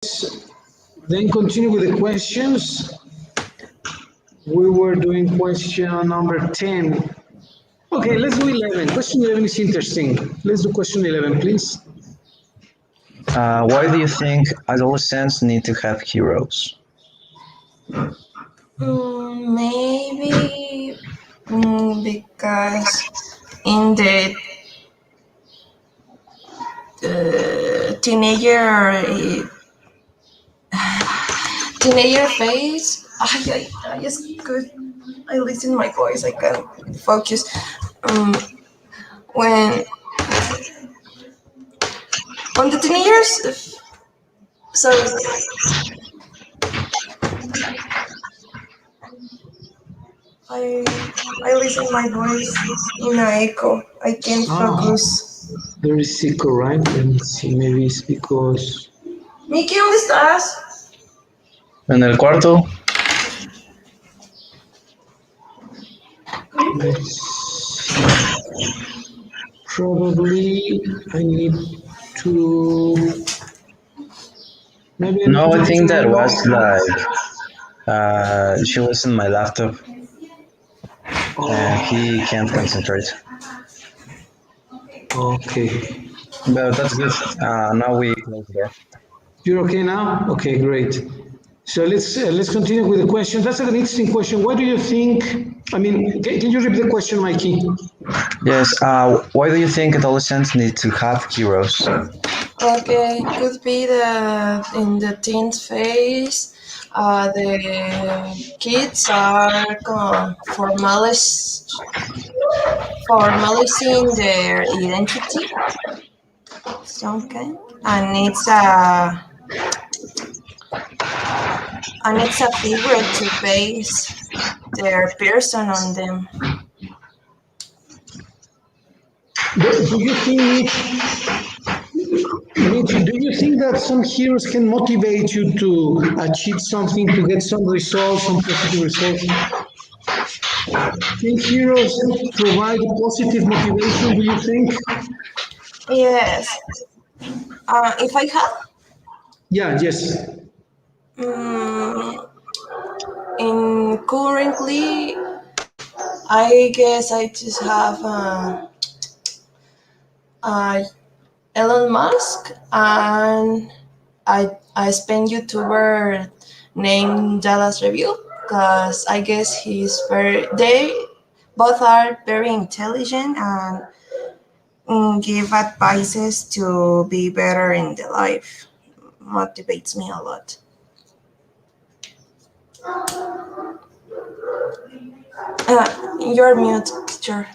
then continue with the questions. We were doing question number 10. Okay, let's do 11. Question 11 is interesting. Let's do question 11, please. Why do you think adolescents need to have heroes? Maybe because in the teenager phase, I just could I listen my voice. I can focus. When on the teenagers, so I I listen my voice in an echo. I can't focus. There is echo, right? Let me see, maybe it's because... Miki, ¿dónde estás? En el cuarto. Probably I need to... Maybe No, I think that was like she was in my laptop and he can't concentrate. Okay. But that's good. Now we close the door. You're okay now? Okay, great. So let's continue with the question. That's an interesting question. What do you think? I mean, can you repeat the question, Mikey? Yes. Why do you think adolescents need to have heroes? Okay, could be that in the teens phase, the kids are formalizing their identity, okay, and it's a figure to base their person on them. Do you think, Mitch, do you think that some heroes can motivate you to achieve something, to get some results, some positive results? Can heroes provide positive motivation, do you think? Yes. If I have? Yeah, yes. In currently, I guess I just have Elon Musk, and I spend YouTuber named Dallas Review, because I guess they both are very intelligent and give advices to be better in the life. Motivates me a lot. You're mute, teacher.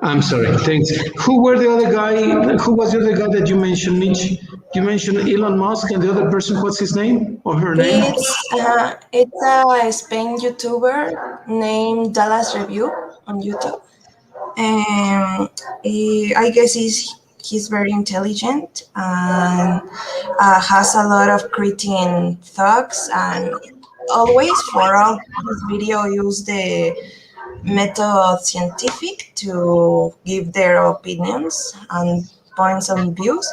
I'm sorry, thanks. Who were the other guy? Who was the other guy that you mentioned, Mitch? You mentioned Elon Musk, and the other person, what's his name or her name? It's a Spain YouTuber named Dallas Review on YouTube. And I guess he's very intelligent and has a lot of creating thoughts, and always for all his video use the method scientific to give their opinions and points of views,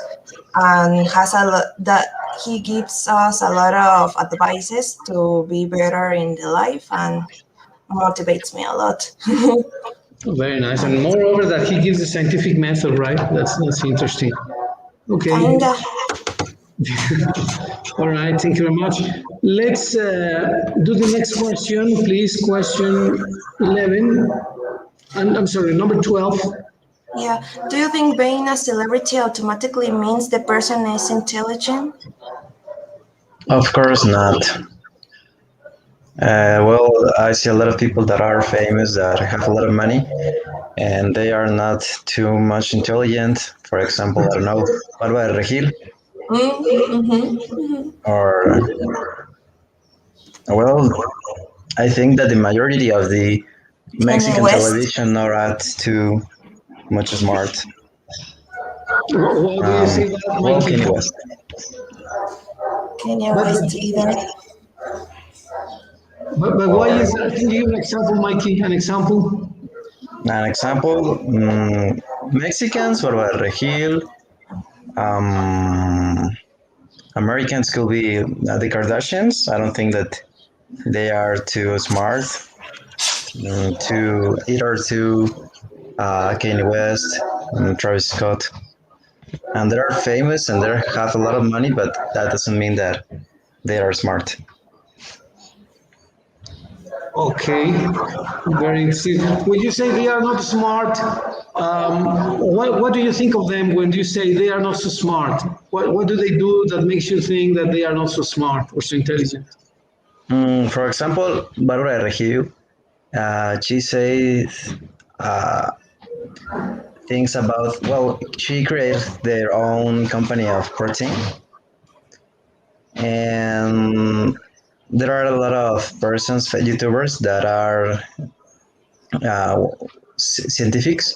and has a lot that he gives us a lot of advices to be better in the life, and motivates me a lot. Very nice, and moreover that he gives the scientific method, right? That's interesting. Okay. Kinda. All right, thank you very much. Let's do the next question, please. Question 11. And I'm sorry, number 12. Yeah. Do you think being a celebrity automatically means the person is intelligent? Of course not. Well, I see a lot of people that are famous that have a lot of money, and they are not too much intelligent. For example, I don't know, Bárbara Regil, or well, I think that the majority of the Mexican television are not too much smart. Why do you say that, Well, Mikey? Kanye West. Kanye West either. But why is that? Can you give an example, Mikey? An example? An example, Mexicans, Bárbara Regil, Americans could be the Kardashians. I don't think that they are too smart. To either to Kanye West, Travis Scott, and they are famous and they have a lot of money, but that doesn't mean that they are smart. Okay, very interesting. When you say they are not smart, what do you think of them when you say they are not so smart? What do they do that makes you think that they are not so smart or so intelligent? For example, Barbara de Regil, she says uh, things about, well, she created their own company of protein, and there are a lot of persons, YouTubers, that are uh, scientifics,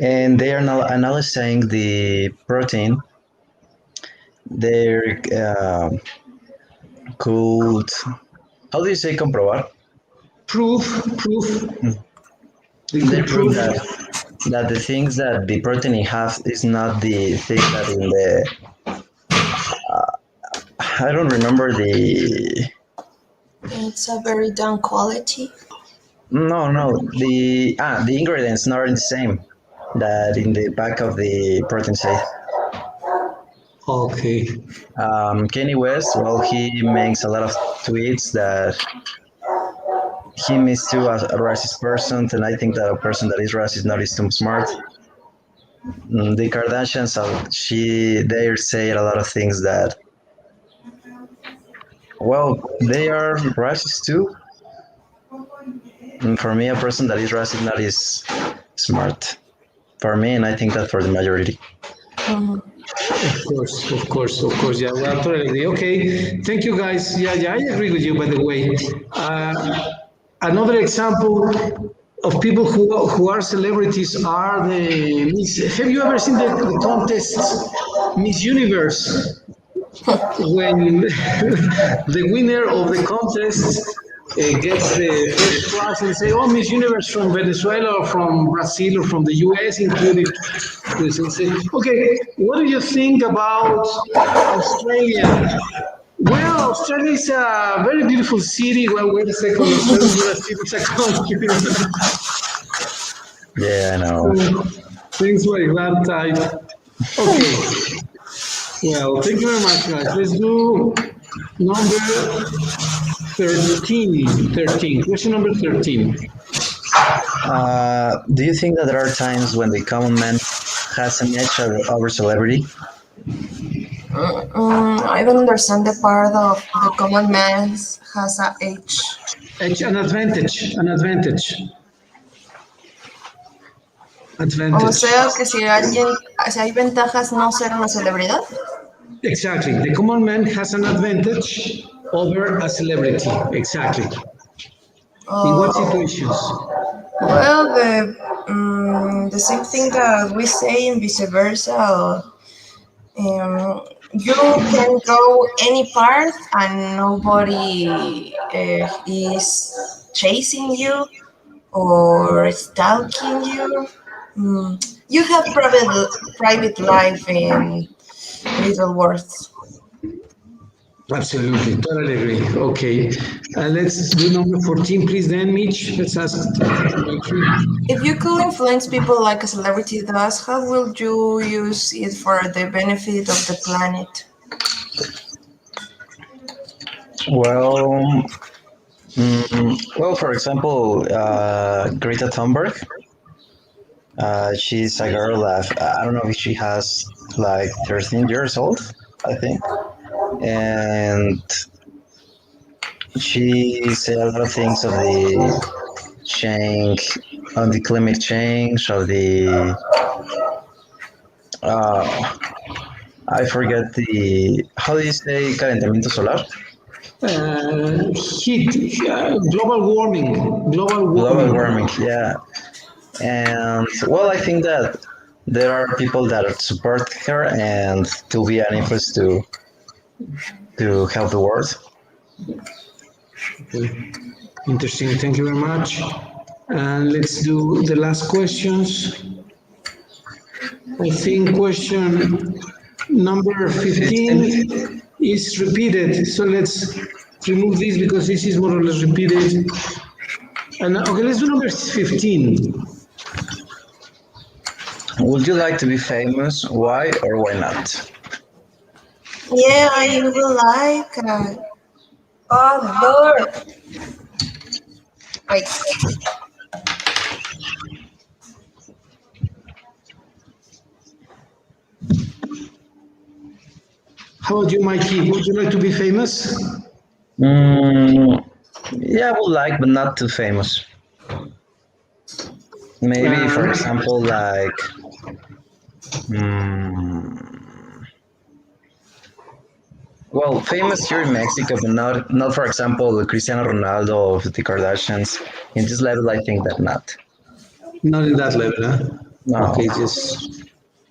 and they are now analyzing the protein. They're could, how do you say comprobar? Proof, proof. They They could prove prove. that the things that the protein has is not the thing that in the, I don't remember the, It's a very down quality. the ingredients not the same that in the back of the protein say. Okay. Kanye West, well, he makes a lot of tweets that he means to a racist person, and I think that a person that is racist not is too smart. The Kardashians, they say a lot of things that, well, they are racist too. And for me, a person that is racist not is smart. For me, and I think that for the majority. Mhm. Of course, of course, of course. Yeah, I totally agree. Okay, thank you, guys. Yeah, yeah, I agree with you. By the way, another example of people who are celebrities are the Miss. Have you ever seen the contest Miss Universe? When the winner of the contest gets the first prize and say, "Oh, Miss Universe from Venezuela or from Brazil or from the U.S. included." They say, "Okay, what do you think about Australia?" Well, Australia is a very beautiful city. Well, wait a second, Australia is not a city; it's a country. Yeah, I know. So things like that type. Okay. Well, thank you very much, guys. Let's do number 13. 13. Question number 13. Do you think that there are times when the common man has an edge over celebrity? I don't understand the part of the common man has a age. Edge, an advantage. An advantage. O Advantage. sea que si hay ventajas no ser una celebridad. Exactly. The common man has an advantage over a celebrity. Exactly. In what Oh, situations? well, the same thing that we say and vice versa. You can go any part and nobody is chasing you or stalking you. You have private life in little words. Absolutely. Totally agree. Okay. Let's do number 14, please, then, Mitch. Let's ask directly. If you could influence people like a celebrity does, how will you use it for the benefit of the planet? Well, well, for example, Greta Thunberg. She's a girl that I don't know if she has like 13 years old, I think, and she said a lot of things of the change, on the climate change, of the uh, I forget the, how do you say calentamiento solar? Heat, global warming, global Global warming. warming, yeah. And well, I think that there are people that support her and to be an influence to help the world. Okay. Interesting. Thank you very much. And let's do the last questions. I think question number 15. 15. is repeated. So let's remove this because this is more or less repeated. And okay, let's do number 15. Would you like to be famous? Why or why not? Yeah, I would like. Oh, the door. Wait. How about you, Mikey? Would you like to be famous? Mm, yeah, I would like, but not too famous. Maybe, for Uh, example, like, mm, well, famous here in Mexico, but not for example, the Cristiano Ronaldo of the Kardashians. In this level, I think that not. not in that level, huh? No. Okay, just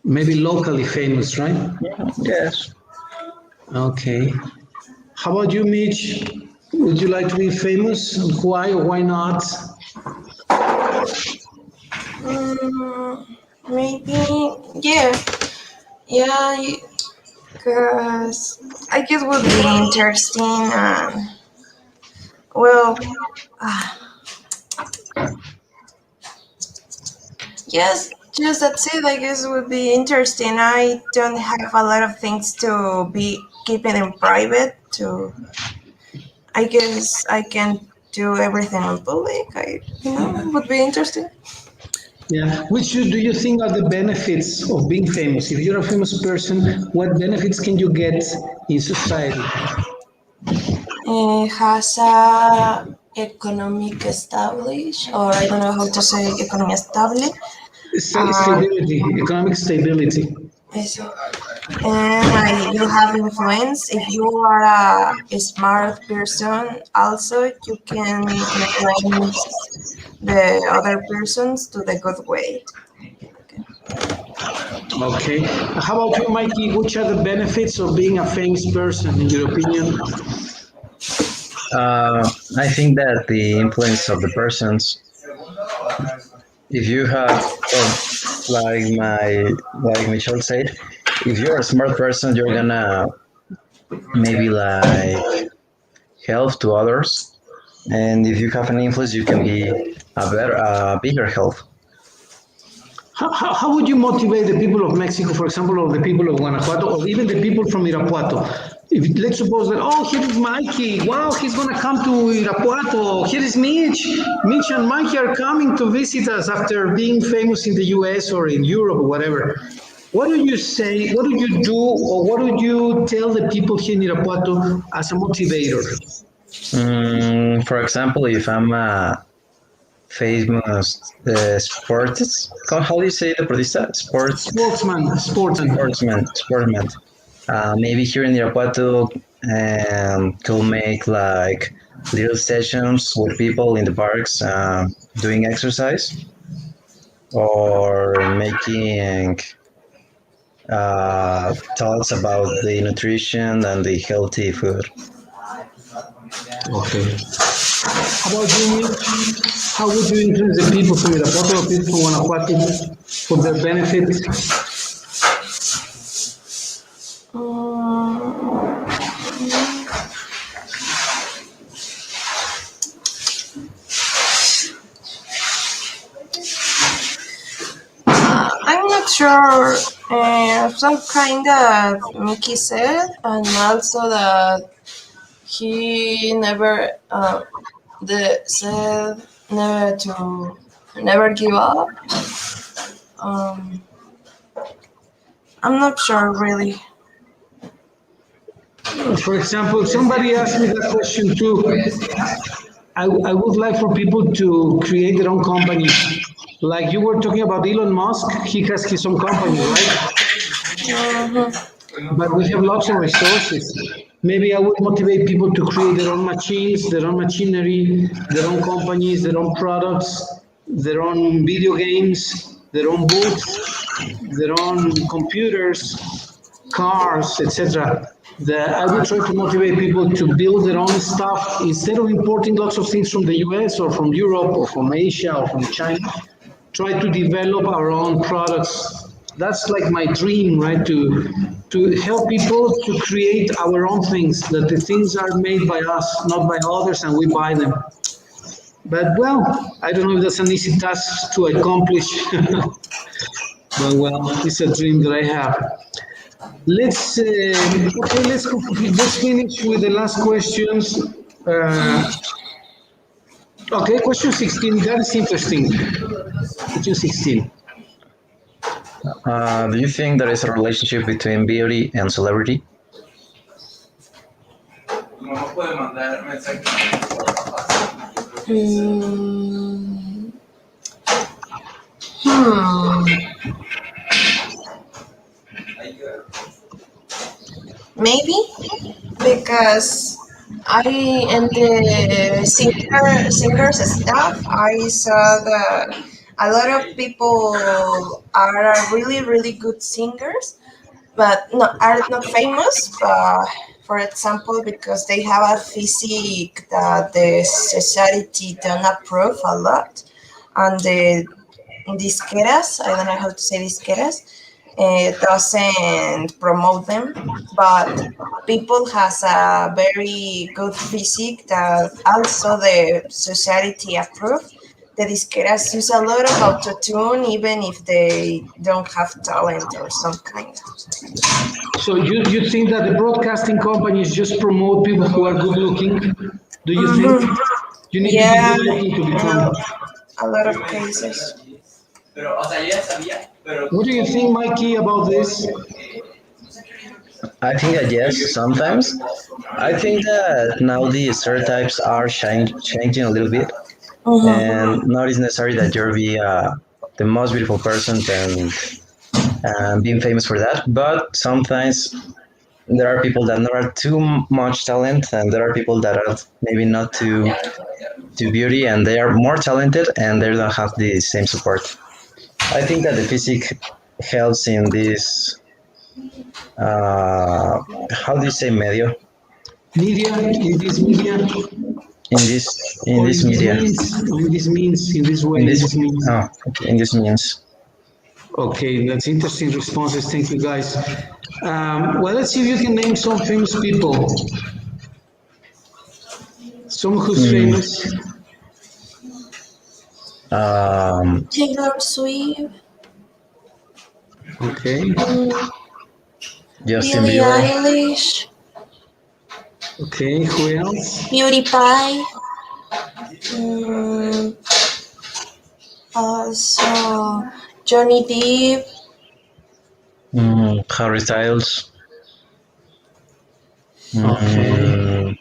maybe locally famous, right? Yes. Okay. How about you, Mitch? Would you like to be famous? Why or why not? Maybe. Yeah. Yeah. Because I guess would be interesting. Well, yes, just that's it. I guess would be interesting. I don't have a lot of things to be keeping in private. I guess I can do everything in public. Would be interesting. Yeah. Which do you think are the benefits of being famous? If you're a famous person, what benefits can you get in society? It has a economic established, or I don't know how to say economy established. Uh, Stability, economic stability. Eso. And you have influence. If you are a smart person, also you can influence the other persons to the good way. Okay. Okay. How about you, Mikey? Which are the benefits of being a famous person, in your opinion? I think that the influence of the persons, if you have, well, like Michelle said, if you're a smart person, you're gonna maybe like help to others, and if you have an influence, you can be a bigger help. How would you motivate the people of Mexico, for example, or the people of Guanajuato, or even the people from Irapuato? If let's suppose that, oh, here is Mikey. Wow, he's gonna come to Irapuato. Here is Mitch. Mitch and Mikey are coming to visit us after being famous in the US or in Europe or whatever. What do you say? What do you do, or what do you tell the people here in Irapuato as a motivator? For example, if I'm a famous sports, how do you say deportista? Sportsman. Sportsman. Maybe here in Irapuato, could make like little sessions with people in the parks doing exercise or making talks about the nutrition and the healthy food. Okay. How about you, Mitch? How would you influence the people from Irapuato or people from Guanajuato for their benefit? Um, I'm not sure. Some kind that Mickey said, and also that he never the said never give up. Um, I'm not sure really. For example, somebody asked me that question too. I would like for people to create their own companies. Like you were talking about Elon Musk, he has his own company, right? Mhm. But we have lots of resources. Maybe I would motivate people to create their own machines, their own machinery, their own companies, their own products, their own video games, their own books, their own computers, cars, etc. I would try to motivate people to build their own stuff instead of importing lots of things from the US or from Europe or from Asia or from China. Try to develop our own products That's like my dream, right? To help people to create our own things. That the things are made by us, not by others, and we buy them. But well, I don't know if that's an easy task to accomplish. But well, it's a dream that I have. Okay, let's finish with the last questions. Uh, okay, question 16. That is interesting. Question 16. Do you think there is a relationship between beauty and celebrity? Mm, hmm. Maybe because I in the singers stuff I saw that a lot of people are really good singers, but not are not famous. But for example, because they have a physique that the society don't approve a lot, and the disqueras, I don't know how to say disqueras, doesn't promote them, but people has a very good physique that also the society approve. The disqueras use a lot of autotune even if they don't have talent or some kind. So you think that the broadcasting companies just promote people who are good looking? Do you think Mm-hmm. you need to be Yeah, good looking to become? yeah, a lot of cases. What do you think, Mikey, about this? I think that yes, sometimes. I think that now the stereotypes are changing a little bit, Mm-hmm. and not is necessary that you're the most beautiful person and being famous for that. But sometimes there are people that not are too much talent, and there are people that are maybe not too beauty, and they are more talented, and they don't have the same support. I think that the physique helps in this. How do you say medio? Media, in this media, In or this in this media, means, or in this means, in this way, in in this this means. okay, in this means. Okay, that's interesting responses. Thank you, guys. Well, let's see if you can name some famous people. Someone who's Mm, famous. um, Taylor Swift, Okay, mm, Justin Billie Bieber. Eilish, okay. Who else? PewDiePie, mm, also Johnny Depp, Harry Styles. Okay, Mm,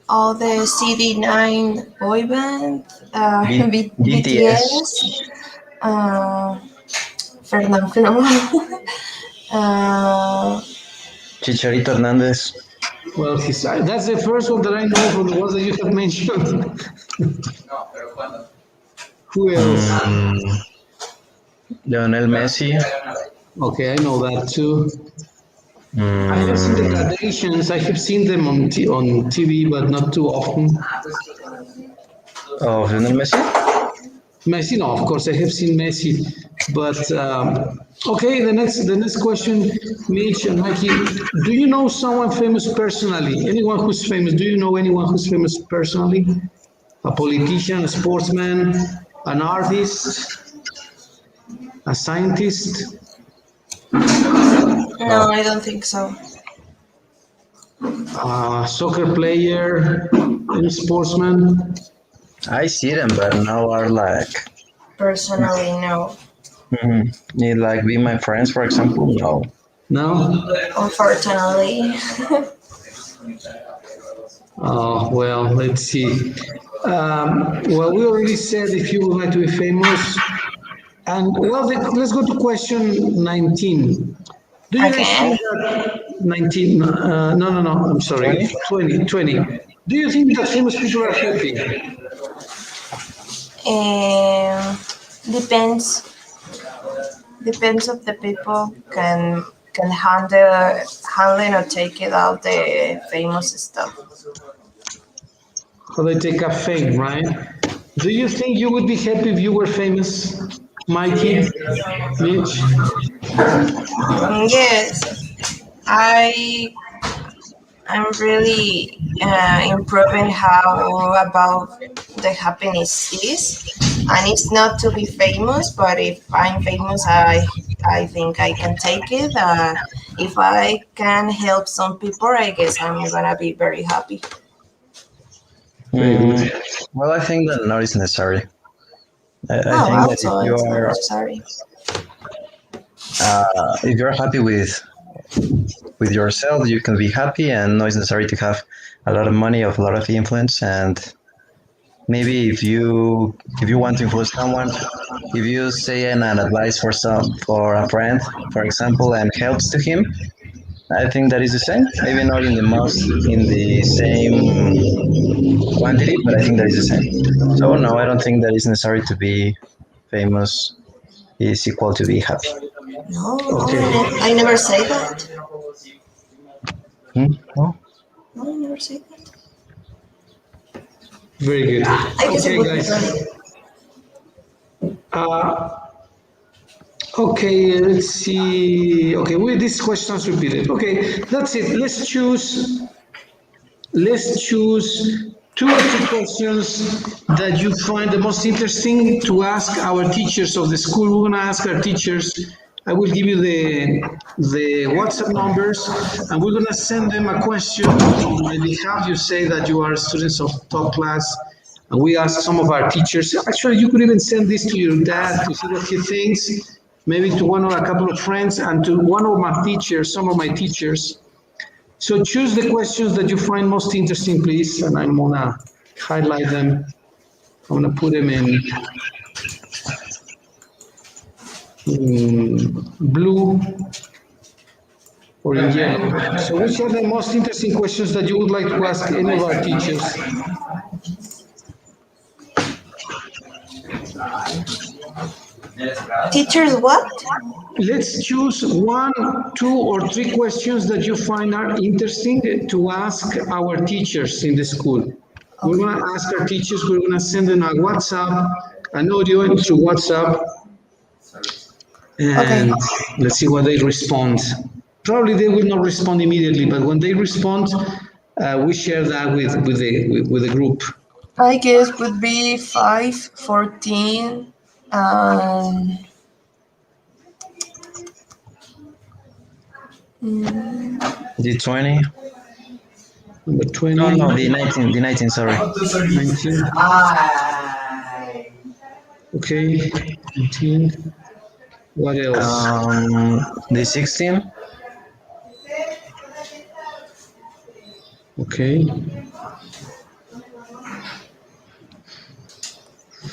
all the CD9 boy band, BTS. BTS, uh, Fernando, uh, Chicharito Hernández. well, that's the first one that I know from the ones that you have mentioned. Who else? Mm, Lionel Messi. Okay, I know that too. I have seen the Mm, Kardashians. I have seen them on TV, but not too often. of Lionel Messi. Messi, no, of course, I have seen Messi, but okay. The next question, Mitch and Mikey. Do you know someone famous personally? Anyone who's famous? Do you know anyone who's famous personally? A politician, a sportsman, an artist, a scientist, no, I don't think so. a soccer player, any sportsman? I see them, but now are like, Personally, no. need like be my friends, for example. No. No. Unfortunately. Oh, well, let's see. Well, we already said if you would like to be famous. And well, let's go to question 19. Do you guys Again. think that 19, no, I'm sorry, 20? 20, 20. Do you think that famous people are happy? Um, depends. Depends of the people can handle or take it out the famous stuff. How they take up fame, right? Do you think you would be happy if you were famous? Mikey, Mitch. Yes, I I'm really improving how about the happiness is, and it's not to be famous. But if I'm famous, I think I can take it. If I can help some people, I guess I'm gonna be very happy. Very good. Well, I think that not is necessary. I No, think that also it's not necessary. if you're happy with yourself, you can be happy, and not necessary to have a lot of money or a lot of influence. And maybe if you want to influence someone, if you say an advice for a friend, for example, and helps to him, I think that is the same. Maybe not in the same quantity, but I think that is the same. So no, I don't think that it's necessary to be famous is equal to be happy. No, no, Okay. I never say that. Hmm? No? No, I never say that. Very good. I guess it Okay, would be guys. funny. Okay, let's see. Okay, with these questions repeated. Okay, that's it. Let's choose two or three questions that you find the most interesting to ask our teachers of the school. We're gonna ask our teachers. I will give you the WhatsApp numbers, and we're gonna send them a question on my behalf. You say that you are students of top class, and we ask some of our teachers. Actually, you could even send this to your dad to see what he thinks. Maybe to one or a couple of friends, and to one of my teachers, some of my teachers. So choose the questions that you find most interesting, please, and I'm gonna highlight them. I'm gonna put them in blue or in yellow. So which are the most interesting questions that you would like to ask any of our teachers? Teachers, what? Let's choose one, two, or three questions that you find are interesting to ask our teachers in the school. We're Okay. gonna ask our teachers, we're gonna send them a WhatsApp, an audio through WhatsApp, Okay. and let's see what they respond. Probably they will not respond immediately, but when they respond, we share that with the group. I guess would be 5, 14, and The 20? Number No, 20, no, the 19, sorry. 19, okay, 19. What else? The 16? Okay.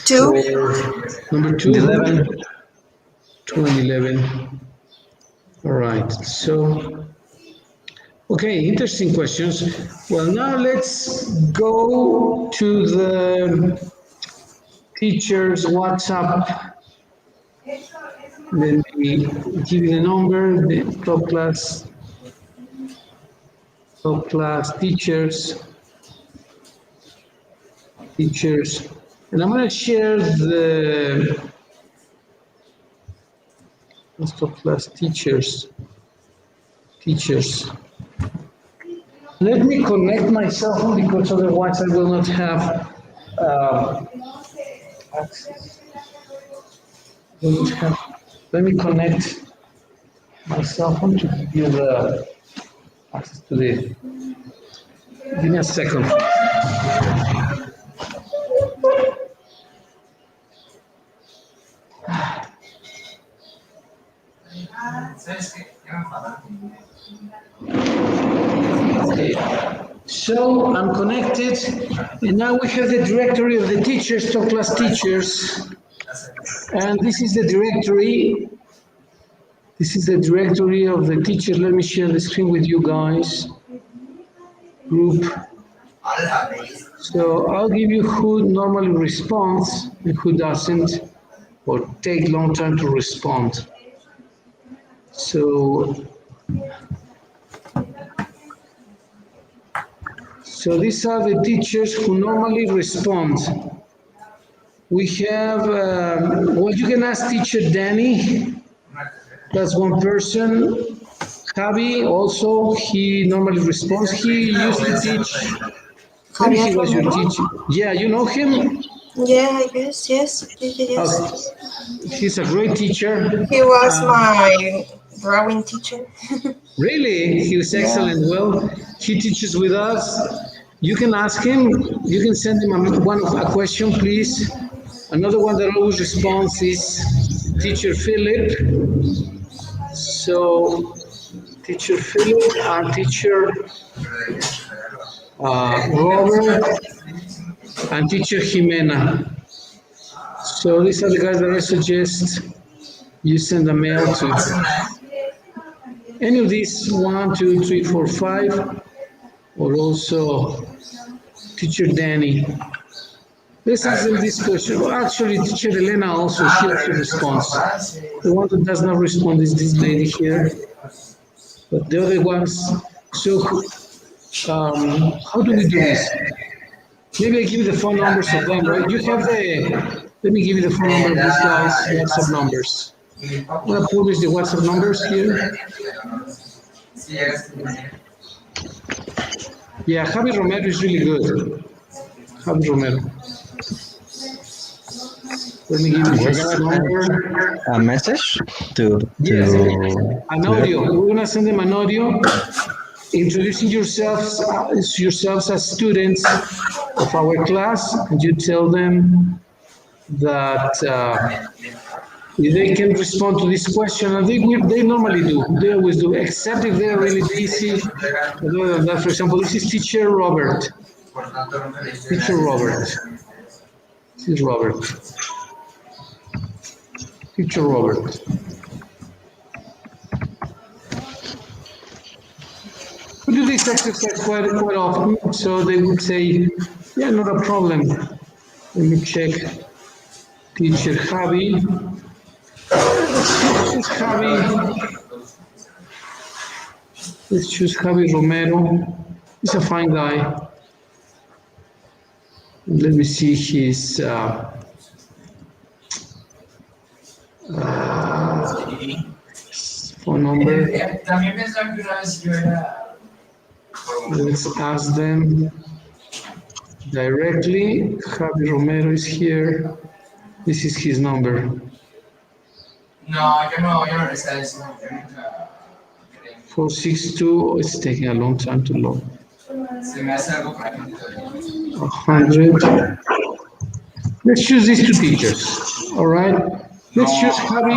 2. Number The two, 11? 2 and 11. All right. So, okay, interesting questions. Well, now let's go to the teacher's WhatsApp. Let me give you the number, the top class teachers. And I'm going to share the top class teachers. Let me connect my cell phone because otherwise I will not have access. Will not have. Let me connect my cell phone to give you the access to the. Give me a second. Okay. So I'm connected, and now we have the directory of the teachers, top class teachers, and this is the directory. This is the directory of the teachers. Let me share the screen with you guys. Group. So I'll give you who normally responds and who doesn't, or take long time to respond. So, so these are the teachers who normally respond. We have, well, you can ask teacher Danny. That's one person. Javi also, he normally responds. He used to teach, maybe Javier he was your Romero? teacher. Yeah, you know him? Yeah, I guess, yes. Okay. Yes. He's a great teacher. He was my drawing teacher. Really, he was Yeah. excellent. Well, he teaches with us. You can ask him. You can send him a question, please. Another one that always responds is Teacher Philip. So, Teacher Philip and Teacher Robert and Teacher Jimena. So these are the guys that I suggest you send a mail to. Any of these, one, two, three, four, five, or also Teacher Danny. Let's ask them this question. Well, actually, Teacher Elena also, she also responds. The one that does not respond is this lady here. But the other ones, so how do we do this? Maybe I give you the phone numbers of them, right? You have let me give you the phone number of these guys' WhatsApp numbers. I'm gonna publish the WhatsApp numbers here. Yeah, Javi Romero is really good. Javi Romero. Let me give you We're his gonna number. send a message to Yes, to an to audio. We're gonna send them an audio introducing yourselves as students of our class, and you tell them that if they can respond to this question, and they normally do. They always do, except if they're really busy. Other than that, for example, this is Teacher Robert. Teacher Robert. This is Robert. Teacher Robert. We do this exercise quite often, so they would say, yeah, not a problem. Let me check. Teacher Javi. Let's choose Javi. Let's choose Javi Romero. He's a fine guy. Let me see his phone number. Let's ask them directly. Javi Romero is here. This is his number. No, yo no les eso. Yo nunca. 462. Oh, it's taking a long time to load. Se me hace algo para gente todavía. 100. Let's choose these two teachers. All right. Let's choose Javi.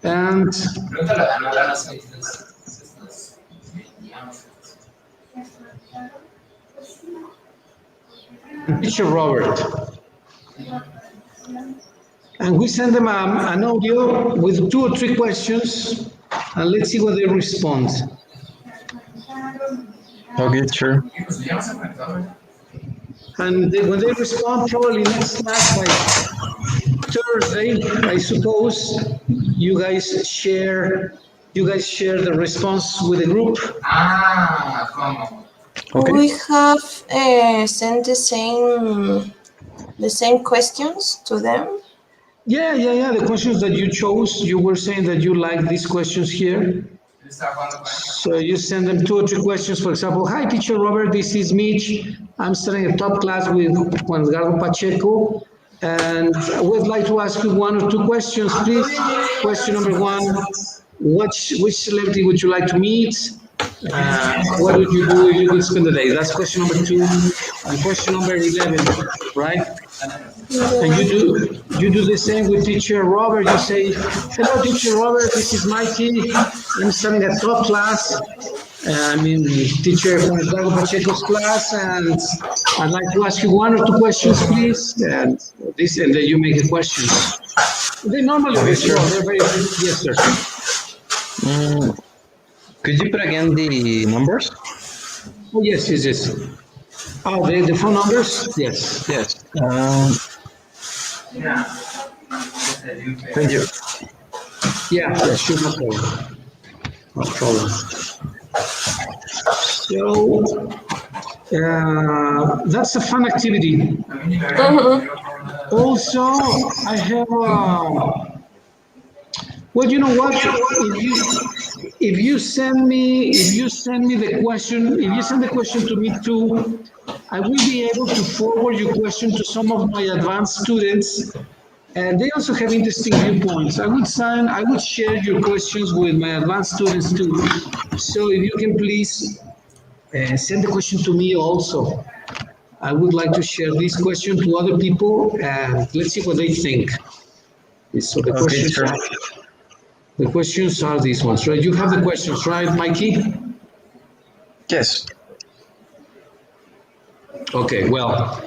And Pregúntale a Ana las estas. teacher Robert. And we send them an audio with 2 or 3 questions, and let's see what they respond. Okay, sure. And when they respond, probably next class, like Thursday, I suppose, you guys share the response with the group. Ah, ¿cómo? Okay. We have sent the same questions to them. Yeah. The questions that you chose, you were saying that you like these questions here. So you send them 2 or 3 questions. For example, hi, Teacher Robert, this is Mich. I'm studying a top class with Juan Edgardo Pacheco, and I would like to ask you 1 or 2 questions, please. Question number 1, which celebrity would you like to meet? What would you do if you could spend the day? That's question number 2. And question number 11, right? And you do the same with Teacher Robert. You say, hello, Teacher Robert, this is Mikey. I'm studying a top class. I'm in Teacher Juan Edgardo Pacheco's class, and I'd like to ask you 1 or 2 questions, please. And then you make the questions. They normally respond. They're very good. Yes, sir. Could you put again the numbers? Oh, yes. Oh, the phone numbers? Yes. Thank you. Yeah, sure, no problem. No problem. So, That's a fun activity. Mhm. Also, I have. Well, you know what? If you send me the question, if you send the question to me too, I will be able to forward your question to some of my advanced students, and they also have interesting viewpoints. I would share your questions with my advanced students too. So if you can please send the question to me also. I would like to share this question to other people, and let's see what they think. So Okay, sure. the questions are these ones, right? You have the questions, right, Mikey? Yes. Okay, well,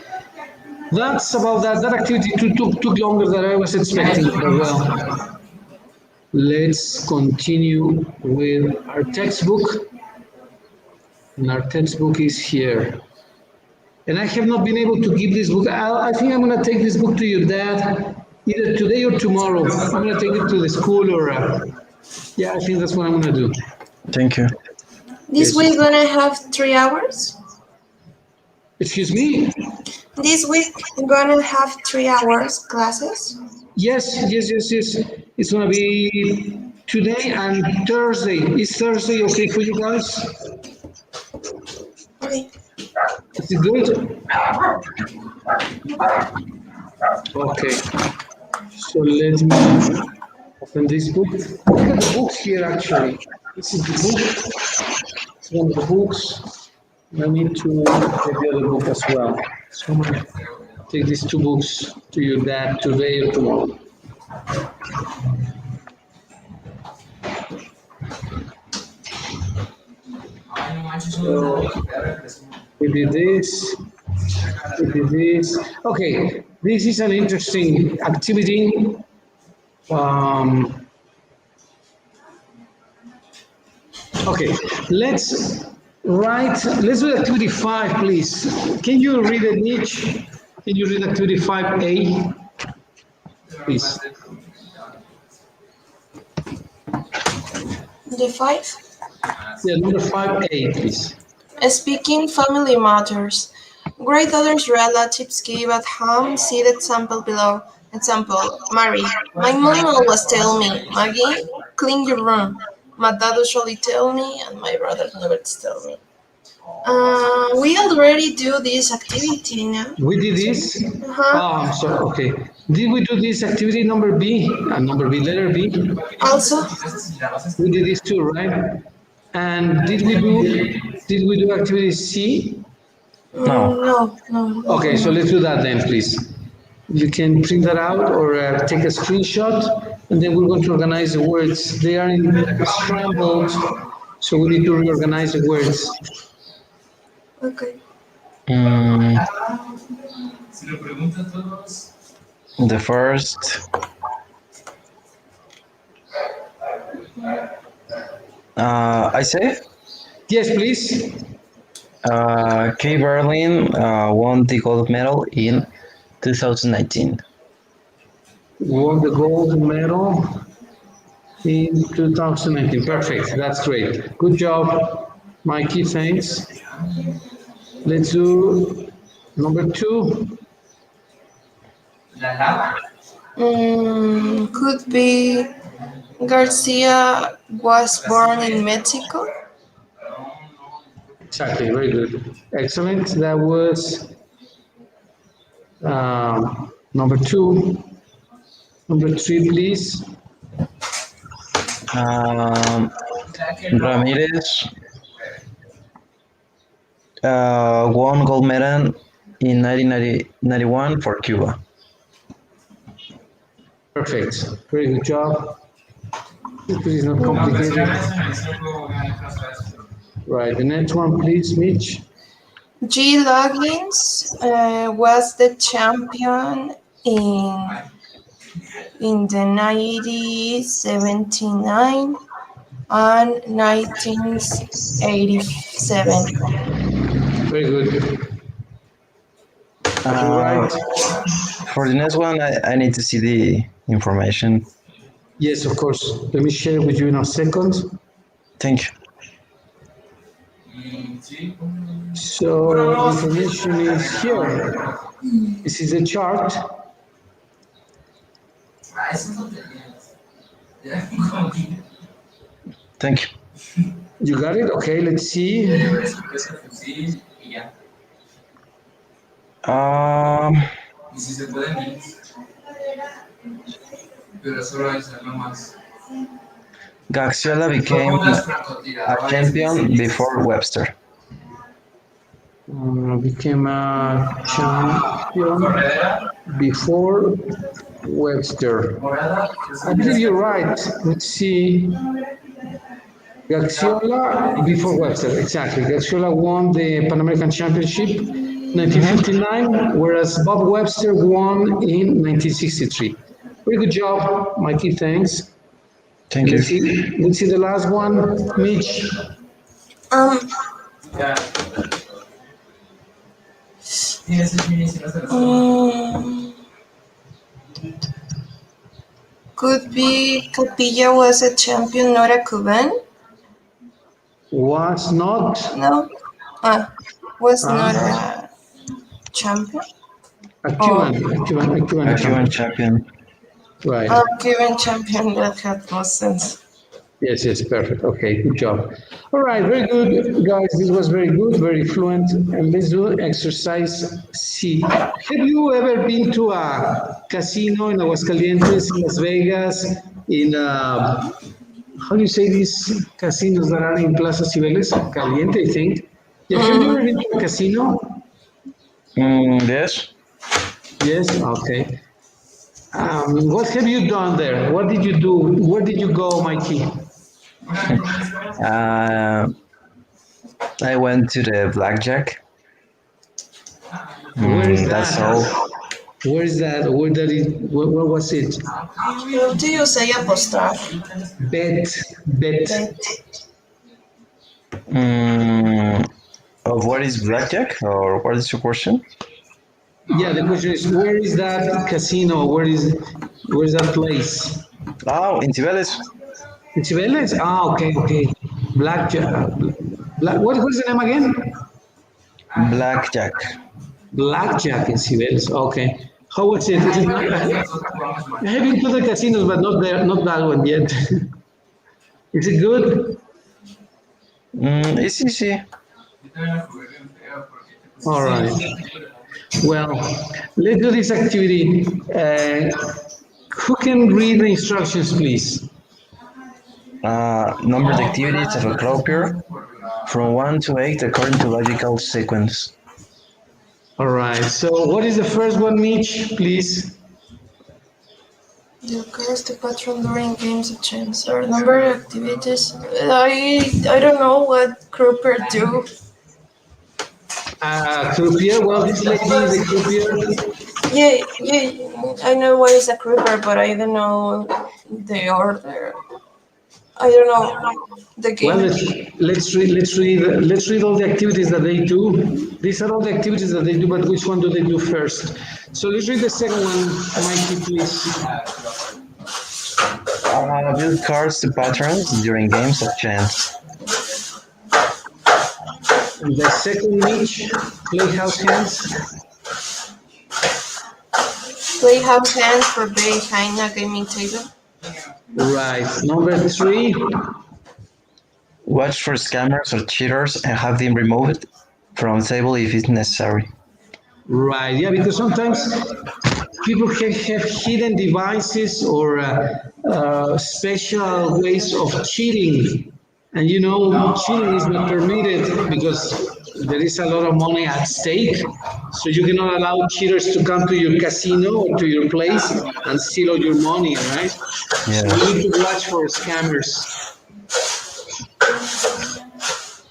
that's about that. That activity took longer than I was expecting, but well, let's continue with our textbook. And our textbook is here. And I have not been able to give this book. I think I'm going to take this book to your dad either today or tomorrow. I'm going to take it to the school or, yeah, I think that's what I'm going to do. Thank you. This Yes. week gonna have 3 hours. Excuse me? This week gonna have 3 hours classes. Yes. It's going to be today and Thursday. Is Thursday okay for you guys? Okay. Is it good? Okay. So let me open this book. Look at the books here actually. This is the book. It's one of the books. I need to get the other book as well. So I'm gonna take these two books to your dad today or tomorrow. So we did this. We did this. Okay, this is an interesting activity. Um, okay, let's do activity 5, please. Can you read it, Mitch? Can you read activity 5A, please? The five. Yeah, number 5A, please. Speaking family matters. Great others relatives give at home. See the example below. Example, Mary. My mom always tell me, Maggie, clean your room. My dad usually tell me, and my brother never tell me. We already do this activity now. We did this. Uh-huh. I'm sorry. Okay. Did we do this activity number B? Number B, letter B. Also, We did this too, right? And did we do activity C? No. no. Okay, so let's do that then, please. You can print that out or take a screenshot, and then we're going to organize the words. They are in scrambled, so we need to reorganize the words. Okay. Mm, the first. I say. Yes, please. Kay Berlin won the gold medal in 2019. Won the gold medal in 2019. Perfect. That's great. Good job, Mikey. Thanks. Let's do number 2. Could be Garcia was born in Mexico. Exactly. Very good. Excellent. That was number 2. Number 3, please. Um, Ramirez won gold medal in 1991 for Cuba. Perfect. Very good job. This is not complicated. Right. The next one, please, Mitch. G. Loggins was the champion in the 1979 and 1987. Very good. All Uh, right. for the next one, I need to see the information. Yes, of course. Let me share it with you in a second. Thank you. So the information is here. This is a chart. Thank you. You got it? Okay, let's see. Um, Y si se puede mix, pero solo hay hacerlo más. Gaxiola Fue became como las a francotiradores champion misiles. before Webster. Became a champion Corredera, before Webster. morada, I believe you're right. Let's see. Gaxiola before Webster, exactly. Gaxiola won the Pan American Championship 1959, whereas Bob Webster won in 1963. Very good job, Mikey. Thanks. Thank And you. let's see the last one, Mitch. Um, ya. Sí, ese es mi inicio, no se lo mm, could be Capilla was a champion, not a Cuban. Was not No, was uh, not a champion. a Or Cuban A Cuban champion. champion. Right. a Cuban champion that had more sense. Yes, yes, perfect. Okay, good job. All right, very good, guys. This was very good, very fluent. And let's do exercise C. Have you ever been to a casino in Aguascalientes, in Las Vegas, in how do you say these casinos that are in Plaza Cibeles? Caliente, I think. Yeah, have you ever been to a casino? Yes. Yes. Okay. What have you done there? What did you do? Where did you go, Mikey? Uh, I went to the blackjack. Where is That's that? all. Where is that? Where was it? What do you say apostar? Bet. Bet. Mm, of what is blackjack, or what is your question? Yeah, the question is, where is that casino? Where is that place? Oh, in Cibeles. In Cibeles? Ah, okay. Blackjack. What is the name again? Blackjack. Blackjack in Cibeles. Okay. How was it? Is it nice? I have been to the casinos, but not there, not that one yet. Is it good? It's easy. All right. Well, let's do this activity. Who can read the instructions, please? Number the activities of a croupier from 1 to 8 according to logical sequence. All right. So, what is the first one, Mitch? Please. The occurs the patron during games of chance or number of activities. I don't know what Crouper do. Croupier. Well, this lady is a croupier. Yeah, I know what is a Crouper, but I don't know the order. I don't know the Well, game. let's read all the activities that they do. These are all the activities that they do, but which one do they do first? So let's read the second one, Mikey, please. Build cards to patrons during games of chance. And the second, Mitch, play house hands. Play house hands for behind a gaming table. Right. Number 3. Watch for scammers or cheaters and have them removed from table if it's necessary. Right. Yeah, because sometimes people have hidden devices or special ways of cheating. And cheating is not permitted because there is a lot of money at stake. So you cannot allow cheaters to come to your casino or to your place and steal all your money, right? So Yeah. you need to watch for scammers.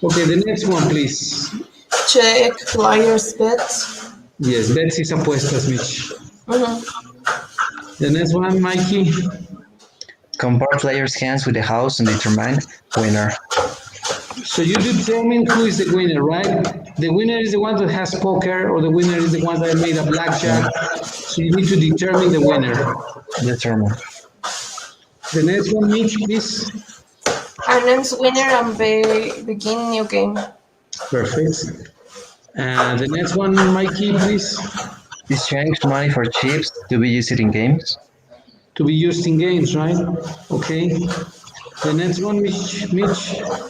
Okay, the next one, please. Check players' bets. Yes, bets is apuestas, Mitch. Mhm. The next one, Mikey. Compare players' hands with the house and determine winner. So you determine who is the winner, right? The winner is the one that has poker, or the winner is the one that made a blackjack. So you need to determine the winner. Determine. The next one, Mitch, please. Announce winner and begin new game. Perfect. And the next one, Mikey, please. Exchange money for chips to be used in games. To be used in games, right? Okay. The next one, Mitch.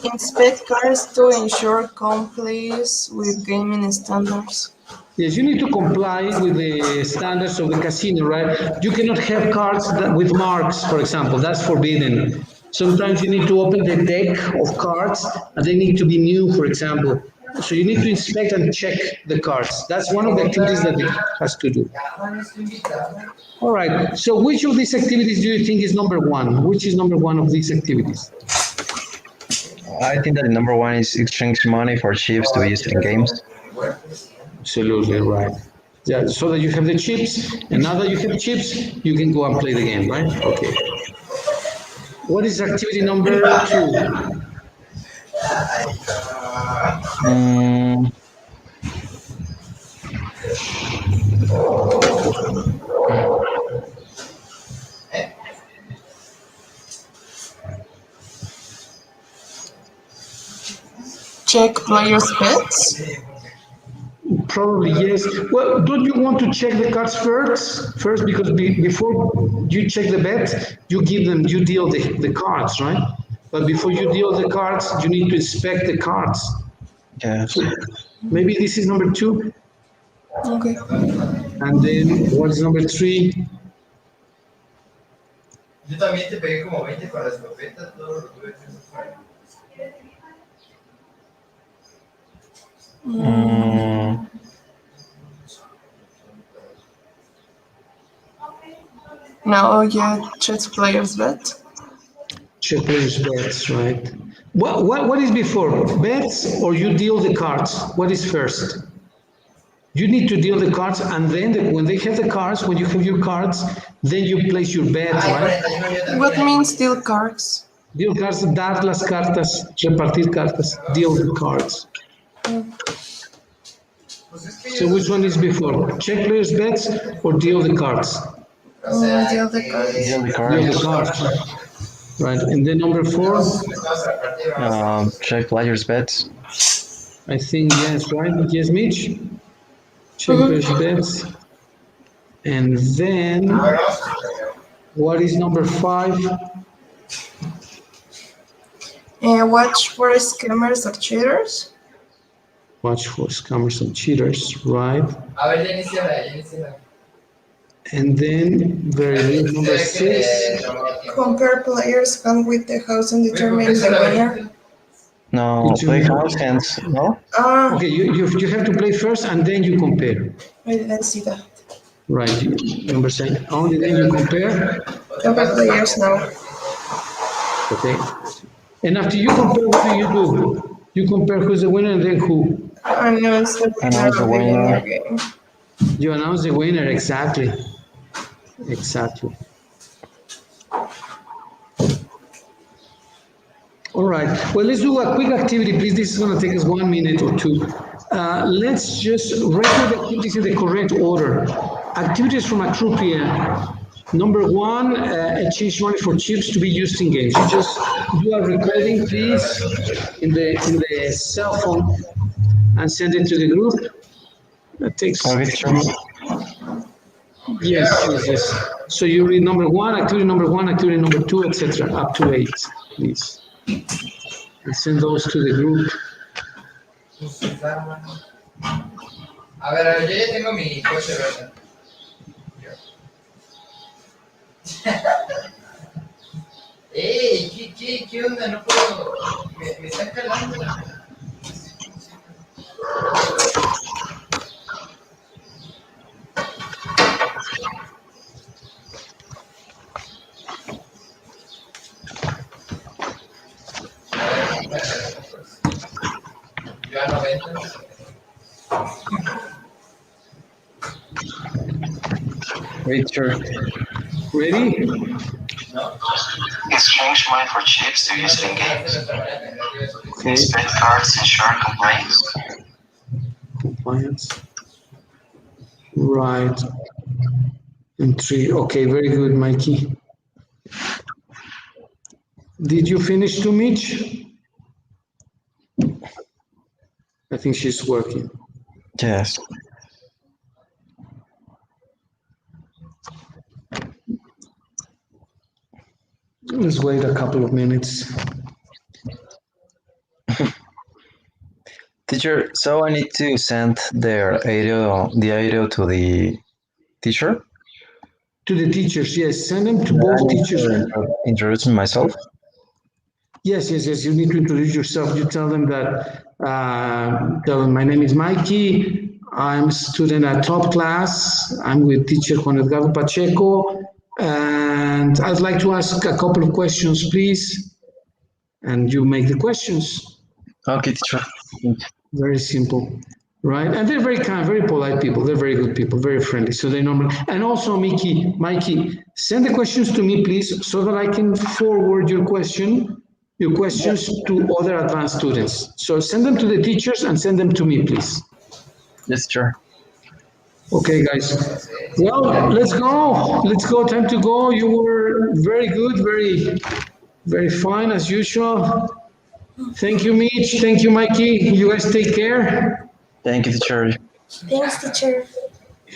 Inspect cars to ensure compliance with gaming standards. Yes, you need to comply with the standards of the casino, right? You cannot have cards with marks, for example. That's forbidden. Sometimes you need to open the deck of cards and they need to be new, for example. So you need to inspect and check the cards. That's one of the activities that it has to do. All right. So which of these activities do you think is number one? Which is number one of these activities? I think that the number one is exchange money for chips to be used in games. Absolutely right. Yeah, so that you have the chips, and now that you have chips, you can go and play the game, right? Okay. What is activity number two? Mm, Check players' bets. Probably yes. Well, don't you want to check the cards first? First, because before you check the bet, you deal the cards, right? But before you deal the cards, you need to inspect the cards. yes. So maybe this is number two, Okay. and then what is number three? Yo también te pegué como 20 para la escopeta, todo lo tuve que hacer. Mm, Now you check players' bet. Check players' bets, right? What is before? Bets or you deal the cards? What is first? You need to deal the cards, and then when they have the cards, when you have your cards, then you place your bet, right? What means deal cards? Deal cards, dar las cartas, repartir cartas, deal the cards. So which one is before? Check players' bets or deal the cards? Deal the cards. deal the Deal the cards. cards. Right, and then number four, Check players' bets. I think yes, right? Yes, Mitch? Check players' bets. And then, what is number five? Watch for scammers or cheaters. Watch for scammers and cheaters, right? A ver, ya iniciala, ya iniciala. And then, very good, number six. Compare players' hand with the house and determine the winner. No, play house hands. No? Okay, you have to play first and then you compare. I didn't see that. Right, number seven. Only then you compare. Compare players now. Okay. And after you compare, what do? You compare who's the winner and then who. Announce the Announce the winner. game. You announce the winner, exactly. Exactly. All right. Well, let's do a quick activity, please. This is going to take us 1 minute or two. Let's just record the activities in the correct order. Activities from a croupier. Number one, exchange money for chips to be used in games. You just do a recording, please, in the cell phone and send it to the group. That takes. Yes. So you read number one, activity number two, etc. up to 8, please. And send those to the group. A ver, yo ya tengo mi coche, ¿verdad? ¡Ey! ¿Qué onda? No puedo. Me están calando. Yo a 90. Richard. Ready? Exchange money for chips to use in games. Okay. Inspect cards, ensure compliance. Compliance. Right. And 3. Okay, very good, Mikey. Did you finish too, Mitch? I think she's working. Yes. Let's wait a couple of minutes. Teacher, so I need to send the audio to the teacher. To the teachers, yes, send them to I both need teachers. to introduce myself. Yes, yes, yes. You need to introduce yourself. You tell them that, tell them my name is Mikey. I'm a student at top class. I'm with teacher Juan Edgardo Pacheco. And I'd like to ask a couple of questions, please. And you make the questions. Okay, teacher. Very simple, right? And they're very kind, very polite people. They're very good people, very friendly. So they normally, and also Mikey, send the questions to me, please, so that I can forward your questions to other advanced students. So send them to the teachers and send them to me, please. Yes, teacher. Okay, guys. Well, let's go. Let's go. Time to go. You were very good, very fine as usual. Thank you, Mitch. Thank you, Mikey. You guys take care. Thank you, teacher. Thanks, teacher.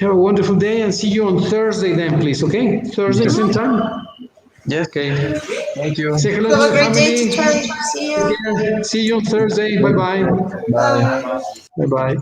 Have a wonderful day and see you on Thursday then, please, okay? Thursday, same time? Yes. Okay. Thank you. Say hello Have to a the great day, family. teacher. See you. Yeah. See you on Thursday. Bye-bye. Bye. Bye. Bye-bye.